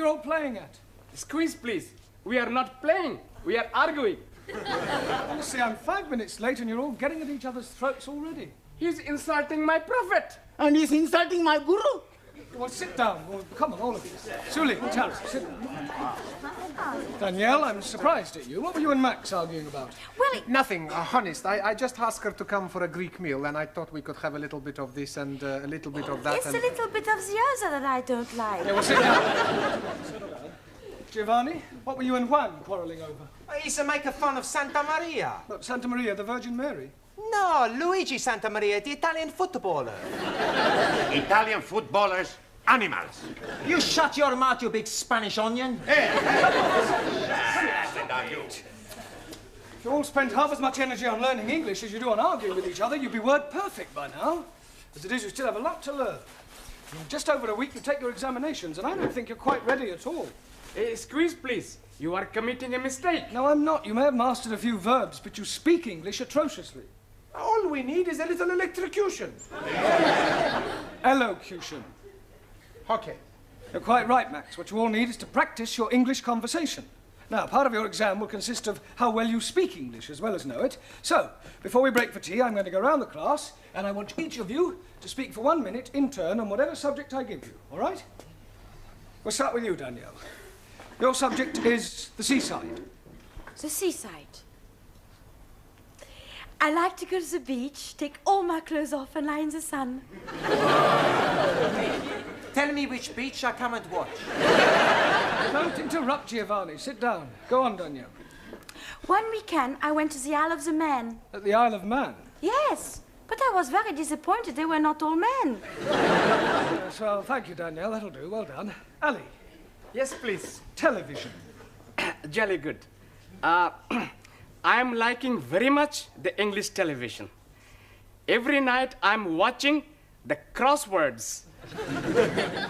you're all playing at? Squeeze, please. We are not playing. We are arguing. Honestly, I'm 5 minutes late and you're all getting at each other's throats already. He's insulting my prophet. And he's insulting my guru. Well, sit down. Well, come on, all of you. Suli, Tara, sit down. Danielle, I'm surprised at you. What were you and Max arguing about? Well, Nothing, honest. I just asked her to come for a Greek meal, and I thought we could have a little bit of this and a little bit of that. it's a little bit of the other that I don't like. Yeah, well, sit down. Giovanni, what were you and Juan quarrelling over? He's making fun of Santa Maria. What, Santa Maria, the Virgin Mary? No, Luigi Santa Maria, the Italian footballer. Italian footballers, animals. You shut your mouth, you big Spanish onion. If you all spent half as much energy on learning English as you do on arguing with each other, you'd be word perfect by now. As it is, you still have a lot to learn. In just over a week, you take your examinations, and I don't think you're quite ready at all. Squeeze, please. You are committing a mistake. No, I'm not. You may have mastered a few verbs, but you speak English atrociously. All we need is a little electrocution. Elocution. Okay. You're quite right, Max. What you all need is to practice your English conversation. Now, part of your exam will consist of how well you speak English as well as know it. So, before we break for tea, I'm going to go round the class, and I want each of you to speak for 1 minute in turn on whatever subject I give you, all right? We'll start with you, Danielle. Your subject is the seaside. The seaside. I like to go to the beach, take all my clothes off and lie in the sun. Tell me which beach I come and watch. Don't interrupt, Giovanni. Sit down. Go on, Danielle. One weekend, I went to the Isle of the Man. At the Isle of Man. Yes, but I was very disappointed they were not all men. Yes, well, thank you, Danielle. That'll do. Well done. Ali, Yes, please. television. Jolly good. I'm liking very much the English television. Every night I'm watching the crosswords.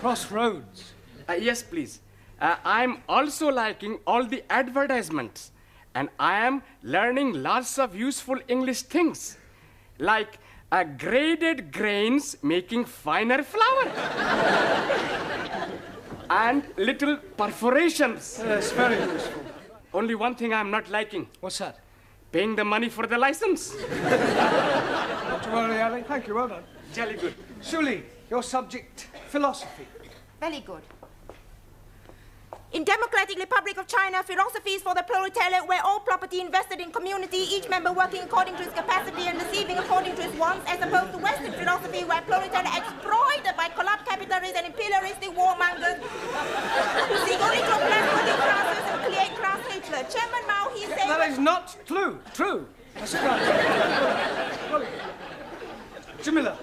Crossroads. Yes, please. I'm also liking all the advertisements. And I am learning lots of useful English things. Like graded grains making finer flour. And little perforations. Yes, very useful. Only one thing I'm not liking. What's that? Paying the money for the license. Not to worry, Ali. Thank you. Well done. Jolly good. Suli, your subject, philosophy. Very good. In Democratic Republic of China, philosophy is for the proletariat, where all property invested in community, each member working according to his capacity and receiving according to his wants, as opposed to Western philosophy, where proletariat exploited by corrupt capitalists and imperialistic warmongers who seek only to oppress working classes and create class hatred. Chairman Mao, he said... That is not true. That's right. Jamila,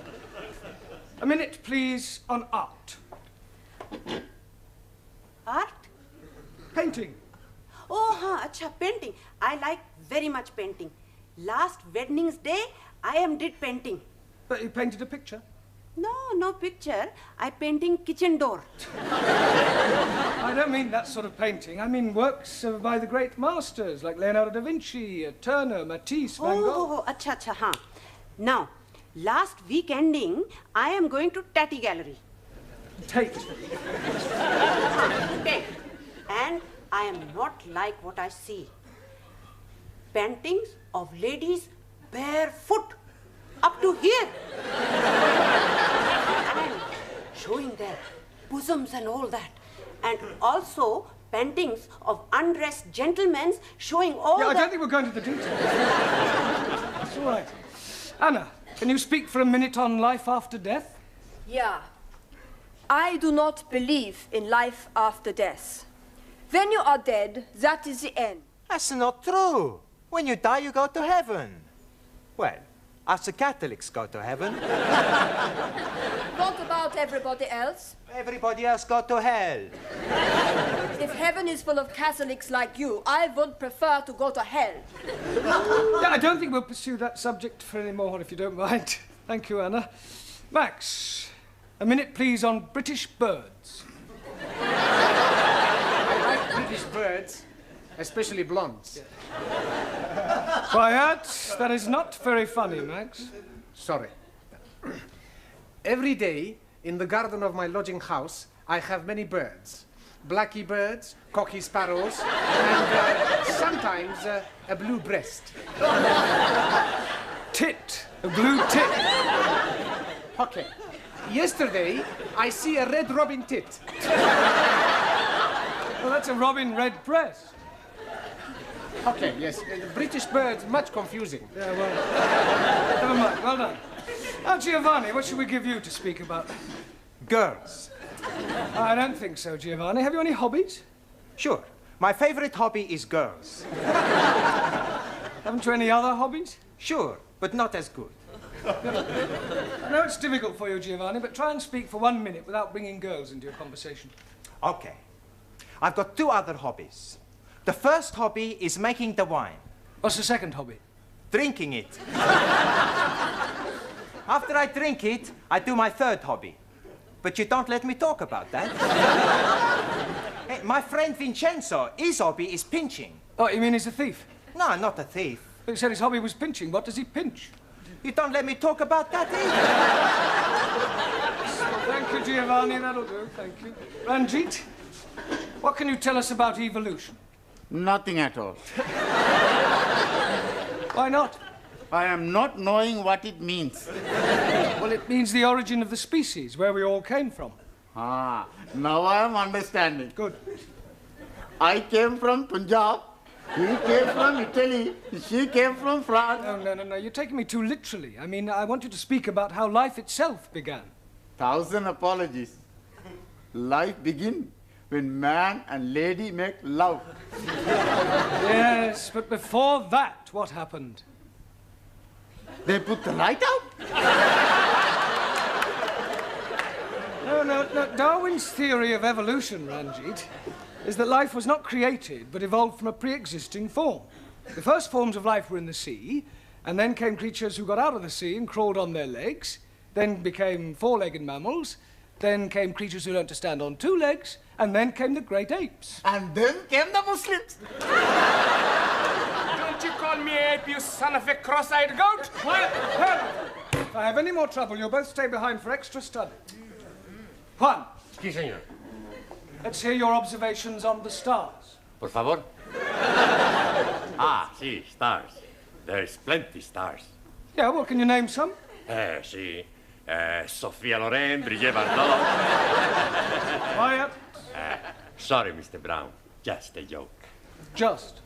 a minute, please, on art. Art? Painting. Oh, acha, painting. I like very much painting. Last Wednesday's day, I did painting. But you painted a picture? No picture. I painting kitchen door. I don't mean that sort of painting. I mean works by the great masters, like Leonardo da Vinci, Turner, Matisse, Van Gogh. Oh, acha, huh. Now, last week ending, I am going to Tatty Gallery. Tate. Tate. And I am not like what I see. Paintings of ladies barefoot up to here. And showing their bosoms and all that. And also paintings of undressed gentlemen showing all I don't think we're going to the details. It's all right. Anna, can you speak for a minute on life after death? Yeah. I do not believe in life after death. When you are dead, that is the end. That's not true. When you die, you go to heaven. Well, us the Catholics go to heaven. What about everybody else? Everybody else go to hell. If heaven is full of Catholics like you, I would prefer to go to hell. Yeah, I don't think we'll pursue that subject for any more, if you don't mind. Thank you, Anna. Max, a minute, please, on British birds. I like British birds, especially blondes. Quiet. That is not very funny, Max. Sorry. Every day, in the garden of my lodging house, I have many birds. blacky birds, cocky sparrows, and sometimes a blue breast. Tit. A blue tit. Okay. Yesterday, I see a red robin tit. Well, that's a robin redbreast. Okay, yes. British birds, much confusing. Yeah, well, never mind. Well done. Now, Giovanni, what should we give you to speak about? Girls. I don't think so, Giovanni. Have you any hobbies? Sure. My favorite hobby is girls. Haven't you any other hobbies? Sure, but not as good. I know it's difficult for you, Giovanni, but try and speak for 1 minute without bringing girls into your conversation. Okay. I've got 2 other hobbies. The first hobby is making the wine. What's the second hobby? Drinking it. After I drink it, I do my third hobby. But you don't let me talk about that. Hey, my friend Vincenzo, his hobby is pinching. Oh, you mean he's a thief? No, not a thief. But he said his hobby was pinching. What does he pinch? You don't let me talk about that either. Thank you, Giovanni. That'll do. Thank you. Ranjit, what can you tell us about evolution? Nothing at all. Why not? I am not knowing what it means. Well, it means the origin of the species, where we all came from. Ah, now I am understanding. Good. I came from Punjab. He came from Italy. She came from France. No. You're taking me too literally. I mean, I want you to speak about how life itself began. 1,000 apologies. Life begins when man and lady make love. Yes, but before that, what happened? They put the light out? No. Darwin's theory of evolution, Ranjit, is that life was not created, but evolved from a pre-existing form. The first forms of life were in the sea, and then came creatures who got out of the sea and crawled on their legs, then became 4-legged mammals, then came creatures who learned to stand on 2 legs, and then came the great apes. And then came the Muslims. Don't you call me ape, you son of a cross-eyed goat? Quiet! If I have any more trouble, you'll both stay behind for extra study. Juan, Sí, señor. let's hear your observations on the stars. Por favor. Sí, stars. There's plenty stars. Yeah, well, can you name some? Sí. Sophia Loren, Brigitte Bardot. Quiet. Sorry, Mr. Brown. Just a joke. Just.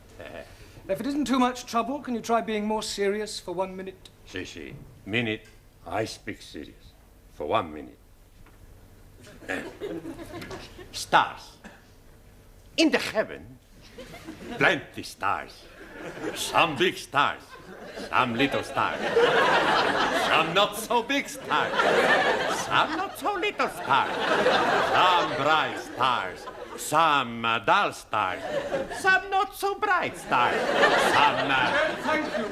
If it isn't too much trouble, can you try being more serious for 1 minute? Sí. Minute, I speak serious. For 1 minute. Stars. In the heaven, plenty stars. Some big stars. Some little stars. Some not so big stars. Some not so little stars. Some bright stars. Some dull stars. Some not so bright stars. Some... Thank you.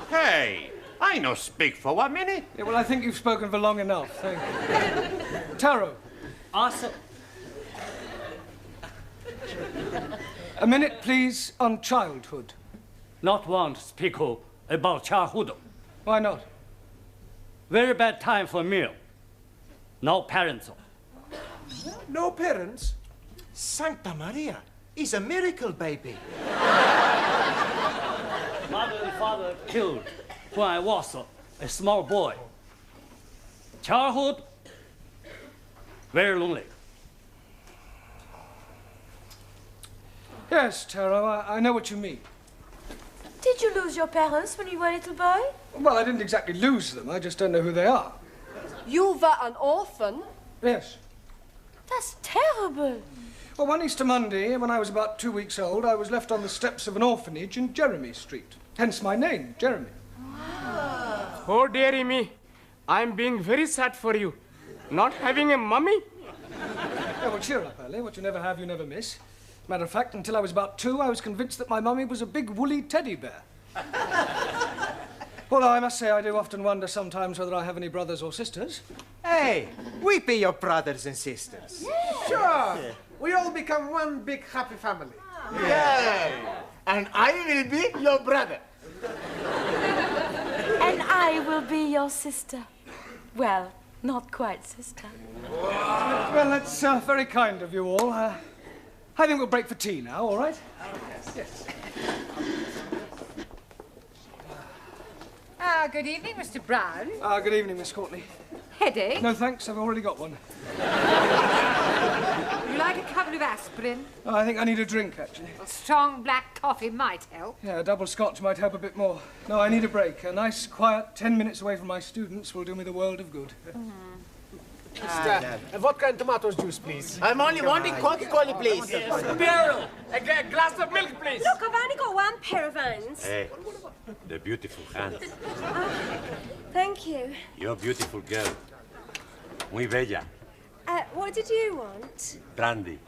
Hey, I no speak for 1 minute. Yeah, well, I think you've spoken for long enough. Thank you. Taro, Also, a minute, please, on childhood. not want to speak about childhood. Why not? Very bad time for me. No parents. No parents? Santa Maria, he's a miracle baby. Mother and father killed when I was a small boy. Childhood, very lonely. Yes, Taro, I know what you mean. Did you lose your parents when you were a little boy? Well, I didn't exactly lose them. I just don't know who they are. You were an orphan? Yes. That's terrible. Well, one Easter Monday, when I was about 2 weeks old, I was left on the steps of an orphanage in Jeremy Street. Hence my name, Jeremy. Oh, dearie me. I'm being very sad for you. Not having a mummy? Oh, well, cheer up, Ellie. What you never have, you never miss. Matter of fact, until I was about 2, I was convinced that my mummy was a big woolly teddy bear. Although I must say I do often wonder sometimes whether I have any brothers or sisters. Hey, we be your brothers and sisters. Sure. We all become one big happy family. Yeah. And I will be your brother. And I will be your sister. Well, Not quite, sister. Well, that's very kind of you all. I think we'll break for tea now, all right? Yes. Good evening, Mr. Brown. Good evening, Miss Courtney. Headache? No, thanks. I've already got one. Would you like a couple of aspirin? Oh, I think I need a drink, actually. A strong black coffee might help. Yeah, a double scotch might help a bit more. No, I need a break. A nice, quiet 10 minutes away from my students will do me the world of good. Vodka and tomato juice, please. I'm only wanting Coca-Cola, please. Beryl, a glass of milk, please. Look, I've only got one pair of hands. Hey, the beautiful hands. Thank you. You're a beautiful girl. Muy bella. What did you want? Brandy.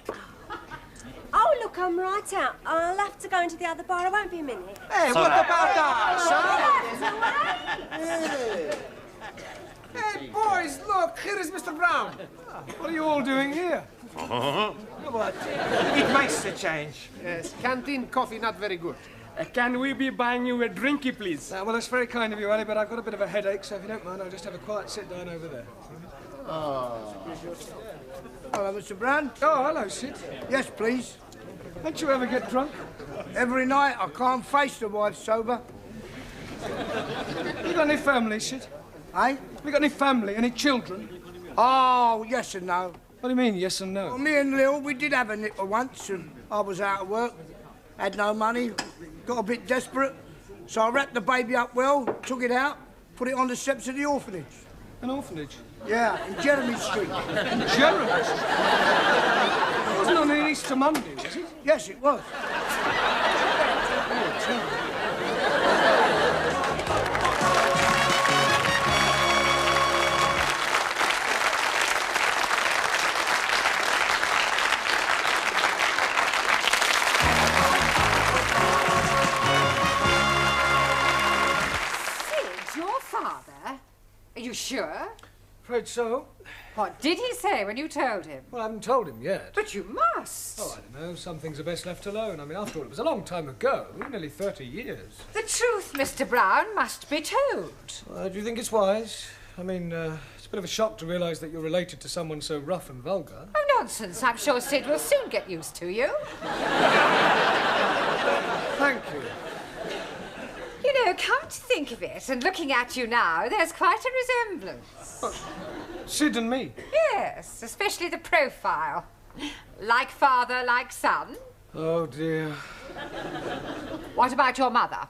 Oh, look, I'm right out. I'll have to go into the other bar. I won't be a minute. Hey, what about us? Hey, boys, look, here is Mr. Brown. What are you all doing here? It makes a change. Yes, canteen coffee not very good. Can we be buying you a drinky, please? Well, that's very kind of you, Ali, but I've got a bit of a headache, so if you don't mind, I'll just have a quiet sit down over there. Hello, Mr. Brown. Oh, hello, Sid. Yes, please. Don't you ever get drunk? Every night I can't face the wife sober. You got any family, Sid? Eh? You got any family, any children? Oh, yes and no. What do you mean, yes and no? Well, me and Lil, we did have a nipper once, and I was out of work, had no money, got a bit desperate, so I wrapped the baby up well, took it out, put it on the steps of the orphanage. An orphanage? Yeah, in Jeremy Street. In Jeremy Street? It wasn't on an Easter Monday, was it? Yes, it was. Are you sure? Afraid so. What did he say when you told him? Well, I haven't told him yet. But you must. Oh, I don't know. Some things are best left alone. I mean, after all, it was a long time ago. Nearly 30 years. The truth, Mr. Brown, must be told. Do you think it's wise? I mean, it's a bit of a shock to realise that you're related to someone so rough and vulgar. Oh, nonsense. I'm sure Sid will soon get used to you. Thank you. You know, come to think of it, and looking at you now, there's quite a resemblance. Sid and me? Yes, especially the profile. Like father, like son. Oh, dear. What about your mother?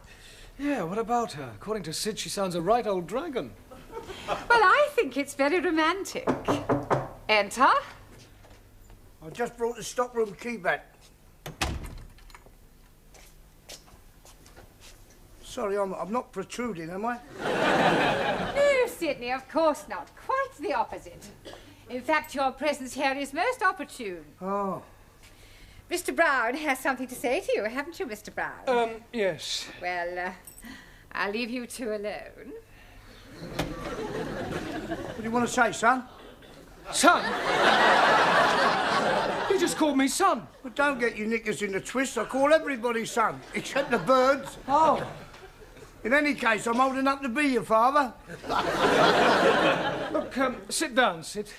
Yeah, what about her? According to Sid, she sounds a right old dragon. Well, I think it's very romantic. Enter. I just brought the stockroom key back. Sorry, I'm not protruding, am I? No, Sidney, of course not. Quite the opposite. In fact, your presence here is most opportune. Oh. Mr. Brown has something to say to you, haven't you, Mr. Brown? Yes. Well, I'll leave you two alone. What do you want to say, son? Son? You just called me son. Well, don't get your knickers in the twist. I call everybody son, except the birds. Oh. In any case, I'm old enough to be your father. Look, sit down, Sid.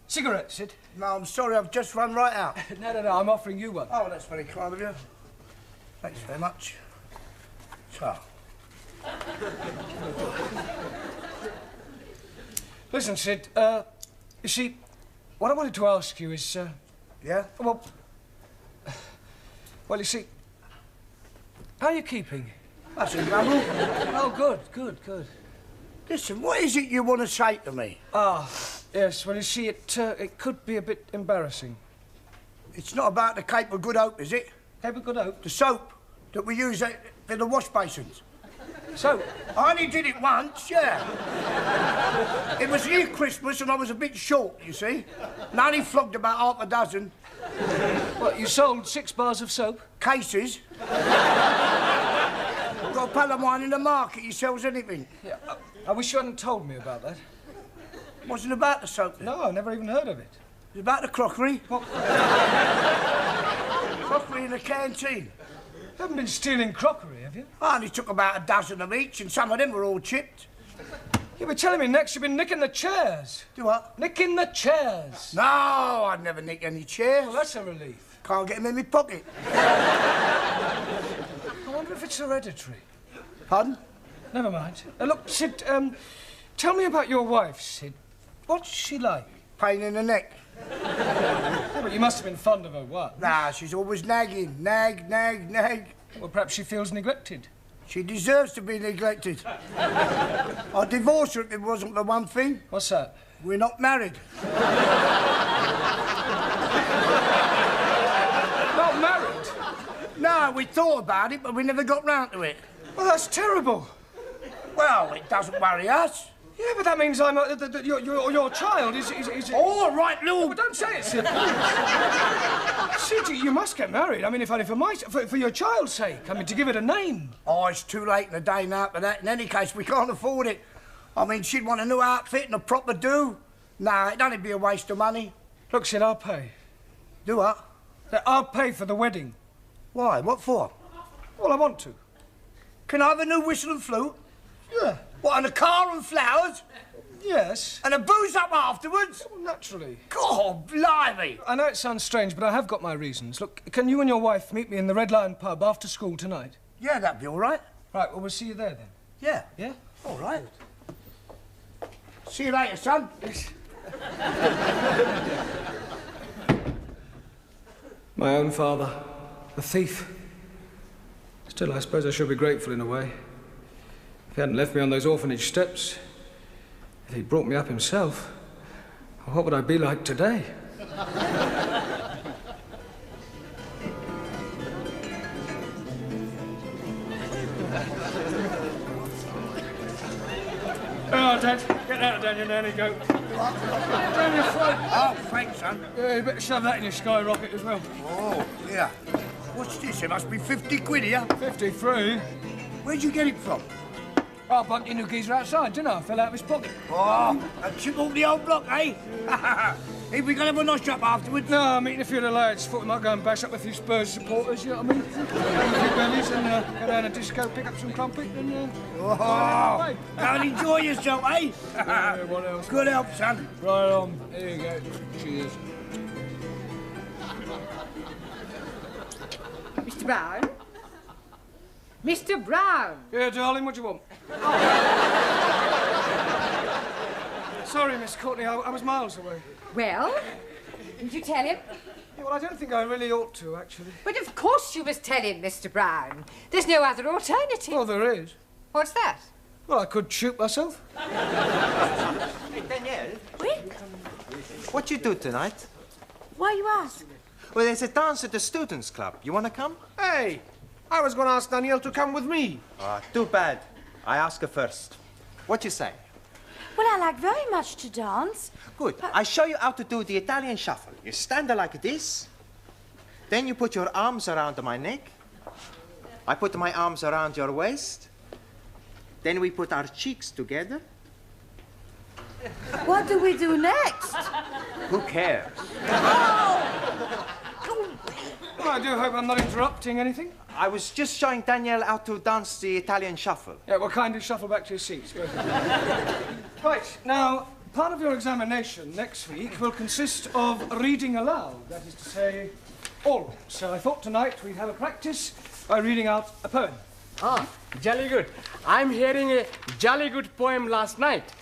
Cigarette, Sid? No, I'm sorry, I've just run right out. No, I'm offering you one. Oh, that's very kind of you. Thanks very much. So. Listen, Sid, you see, what I wanted to ask you is, Yeah? well, you see, how are you keeping? That's a trouble. Oh, good. Listen, what is it you want to say to me? Yes, well, you see, it could be a bit embarrassing. It's not about the Cape of Good Hope, is it? Cape of Good Hope? The soap that we use for the wash basins. So, I only did it once, yeah. It was near Christmas and I was a bit short, you see. And I only flogged about half a dozen. what, you sold 6 bars of soap? Cases. I've got a pal of mine in the market, he sells anything. Yeah, I wish you hadn't told me about that. Wasn't about the soap then? No, I never even heard of it. It was about the crockery. What? Crockery in the canteen. You haven't been stealing crockery, have you? I only took about a dozen of each, and some of them were all chipped. You were telling me next you've been nicking the chairs. Do what? Nicking the chairs. No, I'd never nick any chairs. Well, that's a relief. Can't get them in my pocket. I wonder if it's hereditary. Pardon? Never mind. Look, Sid, tell me about your wife, Sid. What's she like? Pain in the neck. Yeah, but you must have been fond of her, what? Nah, she's always nagging. Nag, nag, nag. Well, perhaps she feels neglected. She deserves to be neglected. I'd divorce her if it wasn't for one thing. What's that? We're not married. Not married? No, we thought about it, but we never got round to it. Well, that's terrible. Well, it doesn't worry us. Yeah, but that means I'm your child is. All right, Lou. But don't say it, Sid. Sid, you must get married. I mean, if only for your child's sake. I mean, to give it a name. Oh, it's too late in the day now for that. In any case, we can't afford it. I mean, she'd want a new outfit and a proper do. Nah, it'd only be a waste of money. Look, Sid, I'll pay. Do what? I'll pay for the wedding. Why? What for? Well, I want to. Can I have a new whistle and flute? Yeah. What, and a car and flowers? Yes. And a booze up afterwards? Well, naturally. God, blimey! I know it sounds strange, but I have got my reasons. Look, can you and your wife meet me in the Red Lion pub after school tonight? Yeah, that'd be all right. Right, well, we'll see you there then. Yeah. Yeah? All right. See you later, son. Yes. My own father, a thief. Still, I suppose I should be grateful in a way. If he hadn't left me on those orphanage steps, if he'd brought me up himself, what would I be like today? Oh, Dad, get out down your nanny goat. Down your throat. Oh, thanks, son. Yeah, you better shove that in your skyrocket as well. Oh, yeah. What's this? It must be 50 quid here. 53? Where'd you get it from? I bumped into geezer outside, didn't I? Fell out of his pocket. Oh, and chip off the old block, eh? Hey, we gonna have a nosh up afterwards? No, I'm meeting a few of the lads. Thought we might go and bash up a few Spurs supporters, you know what I mean? Have a few bellies and go down a disco, pick up some crumpet and... Oh, go and enjoy yourself, eh? Yeah, what else? Good help, son. Right on. There you go. Cheers. Mr. Brown? Mr. Brown! Yeah, darling, what do you want? Sorry, Miss Courtney, I was miles away. Well, did you tell him? Yeah, well, I don't think I really ought to, actually. But of course you must tell him, Mr. Brown. There's no other alternative. Well, there is. What's that? Well, I could shoot myself. Hey, Danielle. Oui? What you do tonight? Why you ask? Well, there's a dance at the Students' Club. You want to come? Hey, I was going to ask Danielle to come with me. Ah, too bad. I ask her first. What you say? Well, I like very much to dance. Good. I show you how to do the Italian shuffle. You stand there like this. Then you put your arms around my neck. I put my arms around your waist. Then we put our cheeks together. What do we do next? Who cares? Well, I do hope I'm not interrupting anything. I was just showing Danielle how to dance the Italian shuffle. Yeah, well, kindly shuffle back to your seats. Go ahead. Right, now, part of your examination next week will consist of reading aloud, that is to say, always. So I thought tonight we'd have a practice by reading out a poem. Ah, jolly good. I'm hearing a jolly good poem last night.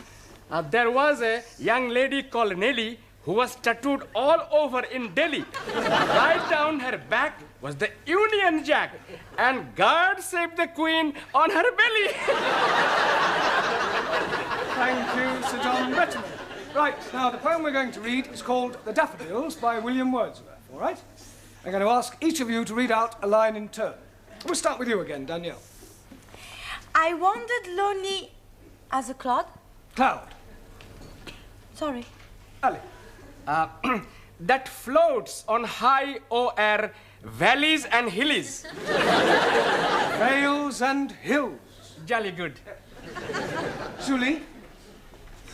There was a young lady called Nelly who was tattooed all over in Delhi. Right down her back was the Union Jack, and God save the Queen on her belly. Thank you, Sir John Betterman. Right, now the poem we're going to read is called The Daffodils by William Wordsworth, all right? I'm going to ask each of you to read out a line in turn. We'll start with you again, Danielle. I wandered lonely as a cloud. Cloud. Sorry. Ali. That floats on high o'er valleys and hillies. Vales and hills. Jolly good. Julie.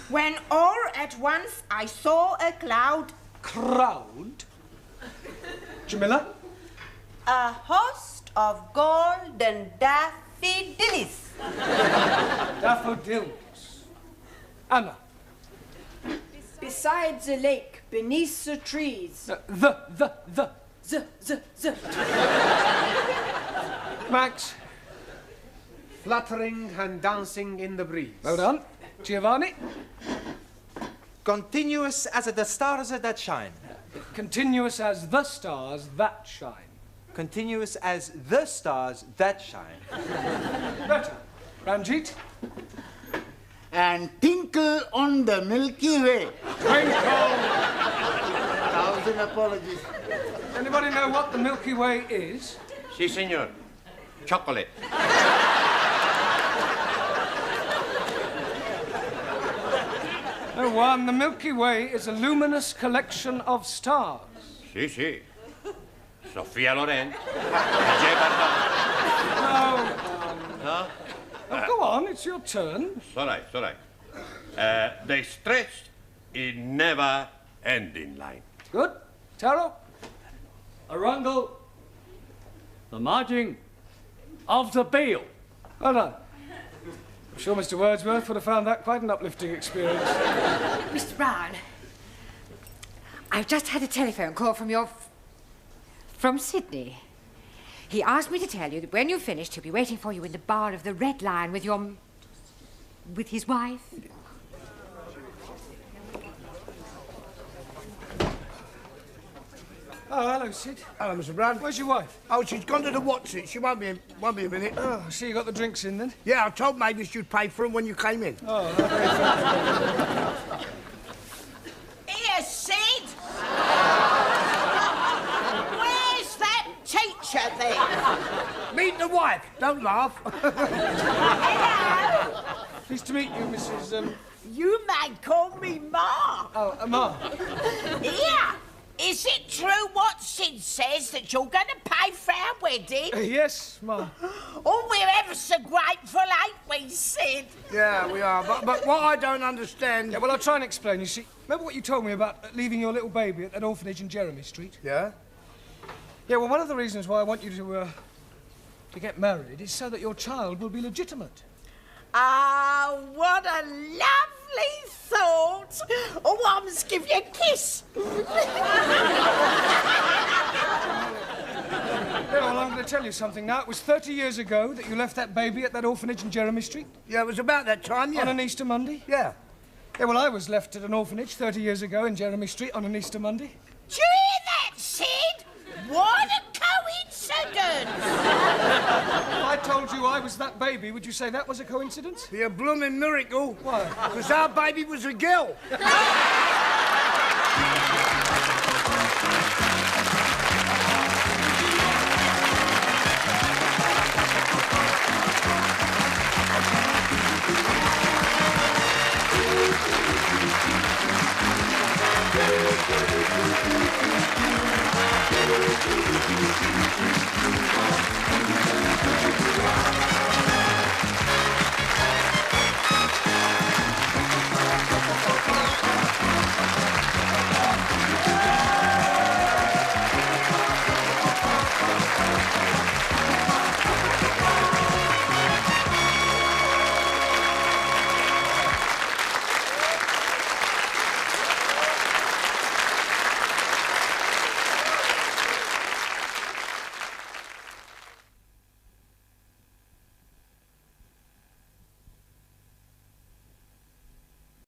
when all at once I saw a cloud. Crowd? Jamila? A host of golden daffodils. Daffodils. Anna? Beside the lake, beneath the trees. The. Z. Max? Fluttering and dancing in the breeze. Well done. Giovanni? Continuous as the stars that shine. Continuous as the stars that shine. Continuous as the stars that shine. Better. Ranjit? And tinkle on the Milky Way. Twinkle. 1,000 apologies. Anybody know what the Milky Way is? Si, senor. Chocolate. No one. The Milky Way is a luminous collection of stars. Si, si. Sofia Loren. No. Oh, go on, it's your turn. It's all right, it's all right. They stretch in never-ending line. Good. Taro? Arundel, the margin of the bill. Well done. I'm sure Mr. Wordsworth would have found that quite an uplifting experience. Mr. Brown, I've just had a telephone call from Sydney. He asked me to tell you that when you've finished, he'll be waiting for you in the bar of the Red Lion with his wife. Oh, hello, Sid. Hello, Mr. Brown. Where's your wife? Oh, she's gone to the Watson. She won't be a minute. Oh, I see you got the drinks in then. Yeah, I told Mavis you'd pay for them when you came in. Oh, Here, Sid! Where's that teacher then? Meet the wife. Don't laugh. Hello! Pleased to meet you, Mrs. You may call me Ma. Oh, Ma. Here! Is it true what Sid says that you're going to pay for our wedding? Yes, Ma. Oh, we're ever so grateful, ain't we, Sid? Yeah, we are. But what I don't understand... Yeah, well, I'll try and explain. You see, remember what you told me about leaving your little baby at that orphanage in Jeremy Street? Yeah? Yeah, well, one of the reasons why I want you to get married is so that your child will be legitimate. Ah, what a lovely thought. Oh, I must give you a kiss. Yeah, well, I'm going to tell you something now. It was 30 years ago that you left that baby at that orphanage in Jeremy Street. Yeah, it was about that time, yeah. On an Easter Monday? Yeah. Yeah, well, I was left at an orphanage 30 years ago in Jeremy Street on an Easter Monday. Do you hear that, Sid? What a coincidence! If I told you I was that baby, would you say that was a coincidence? Be a blooming miracle. Why? Because our baby was a girl.